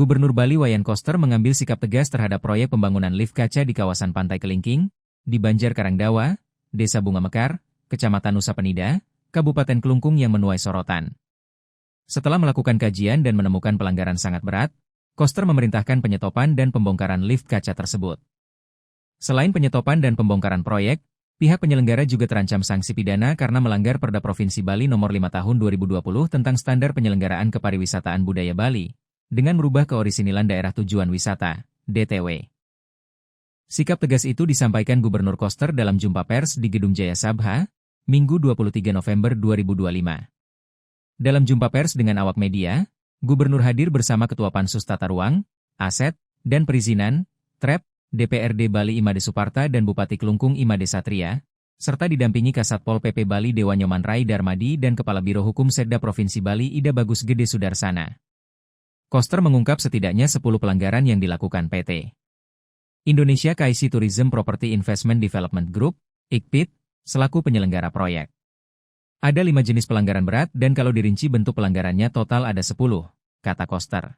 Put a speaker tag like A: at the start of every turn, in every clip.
A: Gubernur Bali Wayan Koster mengambil sikap tegas terhadap proyek pembangunan lift kaca di kawasan Pantai Kelingking, di Banjar Karangdawa, Desa Bunga Mekar, Kecamatan Nusa Penida, Kabupaten Kelungkung yang menuai sorotan. Setelah melakukan kajian dan menemukan pelanggaran sangat berat, Koster memerintahkan penyetopan dan pembongkaran lift kaca tersebut. Selain penyetopan dan pembongkaran proyek, pihak penyelenggara juga terancam sanksi pidana karena melanggar Perda Provinsi Bali Nomor 5 Tahun 2020 tentang Standar Penyelenggaraan Kepariwisataan Budaya Bali, dengan merubah keorisinilan daerah tujuan wisata, DTW. Sikap tegas itu disampaikan Gubernur Koster dalam jumpa pers di Gedung Jaya Sabha, Minggu 23 November 2025. Dalam jumpa pers dengan awak media, Gubernur hadir bersama Ketua Pansus Tata Ruang, Aset, dan Perizinan, TREP, DPRD Bali Imade Suparta dan Bupati Kelungkung Imade Satria, serta didampingi Kasatpol PP Bali Dewa Nyoman Rai Darmadi dan Kepala Biro Hukum Setda Provinsi Bali Ida Bagus Gede Sudarsana. Koster mengungkap setidaknya 10 pelanggaran yang dilakukan PT Indonesia KIC Tourism Property Investment Development Group, IKPIT, selaku penyelenggara proyek. Ada 5 jenis pelanggaran berat dan kalau dirinci bentuk pelanggarannya total ada 10, kata Koster.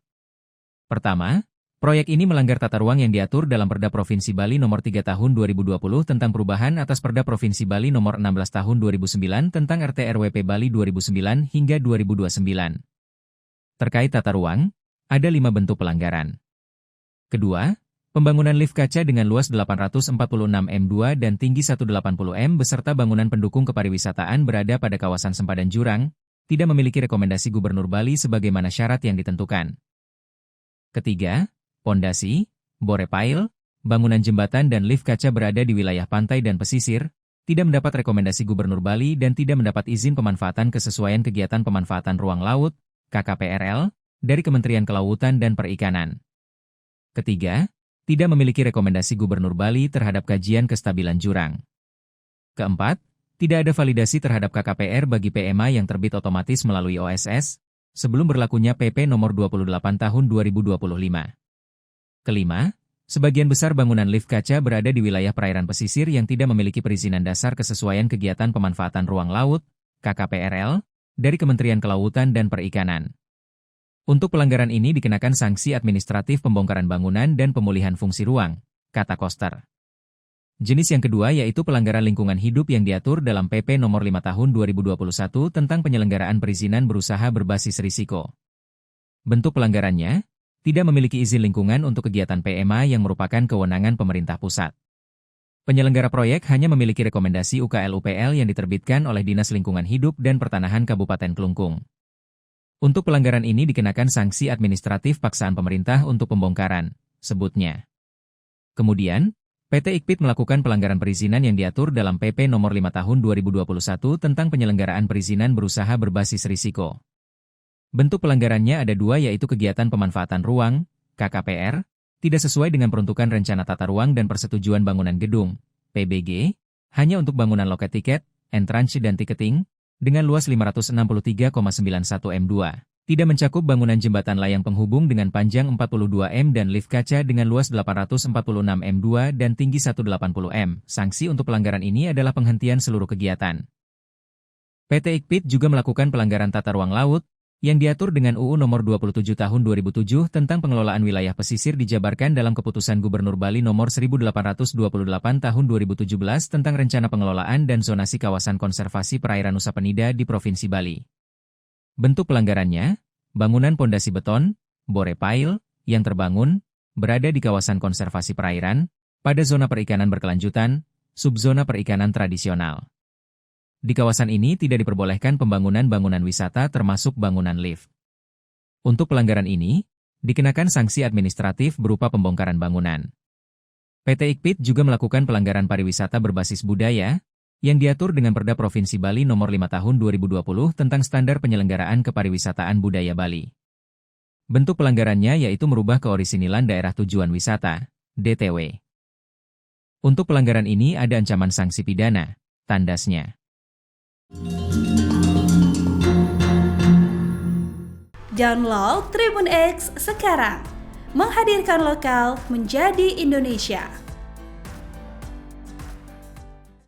A: Pertama, proyek ini melanggar tata ruang yang diatur dalam Perda Provinsi Bali Nomor 3 Tahun 2020 tentang perubahan atas Perda Provinsi Bali Nomor 16 Tahun 2009 tentang RT-RWP Bali 2009 hingga 2029. Terkait tata ruang, ada 5 bentuk pelanggaran. Kedua, pembangunan lift kaca dengan luas 846 m2 dan tinggi 180 m beserta bangunan pendukung kepariwisataan berada pada kawasan sempadan jurang, tidak memiliki rekomendasi Gubernur Bali sebagaimana syarat yang ditentukan. Ketiga, pondasi, bore pile, bangunan jembatan dan lift kaca berada di wilayah pantai dan pesisir, tidak mendapat rekomendasi Gubernur Bali dan tidak mendapat izin pemanfaatan kesesuaian kegiatan pemanfaatan ruang laut, KKPRL, dari Kementerian Kelautan dan Perikanan. Ketiga, tidak memiliki rekomendasi Gubernur Bali terhadap kajian kestabilan jurang. Keempat, tidak ada validasi terhadap KKPR bagi PMA yang terbit otomatis melalui OSS, sebelum berlakunya PP Nomor 28 Tahun 2025. Kelima, sebagian besar bangunan lift kaca berada di wilayah perairan pesisir yang tidak memiliki perizinan dasar kesesuaian kegiatan pemanfaatan ruang laut, KKPRL, dari Kementerian Kelautan dan Perikanan. Untuk pelanggaran ini dikenakan sanksi administratif pembongkaran bangunan dan pemulihan fungsi ruang, kata Koster. Jenis yang kedua yaitu pelanggaran lingkungan hidup yang diatur dalam PP Nomor 5 Tahun 2021 tentang penyelenggaraan perizinan berusaha berbasis risiko. Bentuk pelanggarannya, tidak memiliki izin lingkungan untuk kegiatan PMA yang merupakan kewenangan pemerintah pusat. Penyelenggara proyek hanya memiliki rekomendasi UKL-UPL yang diterbitkan oleh Dinas Lingkungan Hidup dan Pertanahan Kabupaten Kelungkung. Untuk pelanggaran ini dikenakan sanksi administratif paksaan pemerintah untuk pembongkaran, sebutnya. Kemudian, PT IKPIT melakukan pelanggaran perizinan yang diatur dalam PP Nomor 5 Tahun 2021 tentang penyelenggaraan perizinan berusaha berbasis risiko. Bentuk pelanggarannya ada 2 yaitu kegiatan pemanfaatan ruang, KKPR, tidak sesuai dengan peruntukan rencana tata ruang dan persetujuan bangunan gedung, PBG, hanya untuk bangunan loket tiket, entrance dan tiketing, dengan luas 563,91 m2, tidak mencakup bangunan jembatan layang penghubung dengan panjang 42 m dan lift kaca dengan luas 846 m2 dan tinggi 180 m. Sanksi untuk pelanggaran ini adalah penghentian seluruh kegiatan. PT IKPIT juga melakukan pelanggaran tata ruang laut, yang diatur dengan UU Nomor 27 Tahun 2007 tentang pengelolaan wilayah pesisir dijabarkan dalam Keputusan Gubernur Bali Nomor 1828 Tahun 2017 tentang rencana pengelolaan dan zonasi kawasan konservasi perairan Nusa Penida di Provinsi Bali. Bentuk pelanggarannya, bangunan pondasi beton, bore pile, yang terbangun, berada di kawasan konservasi perairan, pada zona perikanan berkelanjutan, subzona perikanan tradisional. Di kawasan ini tidak diperbolehkan pembangunan bangunan wisata termasuk bangunan lift. Untuk pelanggaran ini, dikenakan sanksi administratif berupa pembongkaran bangunan. PT IKPIT juga melakukan pelanggaran pariwisata berbasis budaya, yang diatur dengan Perda Provinsi Bali Nomor 5 Tahun 2020 tentang Standar Penyelenggaraan Kepariwisataan Budaya Bali. Bentuk pelanggarannya yaitu merubah keorisinilan daerah tujuan wisata, DTW. Untuk pelanggaran ini ada ancaman sanksi pidana, tandasnya.
B: Download Tribun X sekarang, menghadirkan lokal menjadi Indonesia.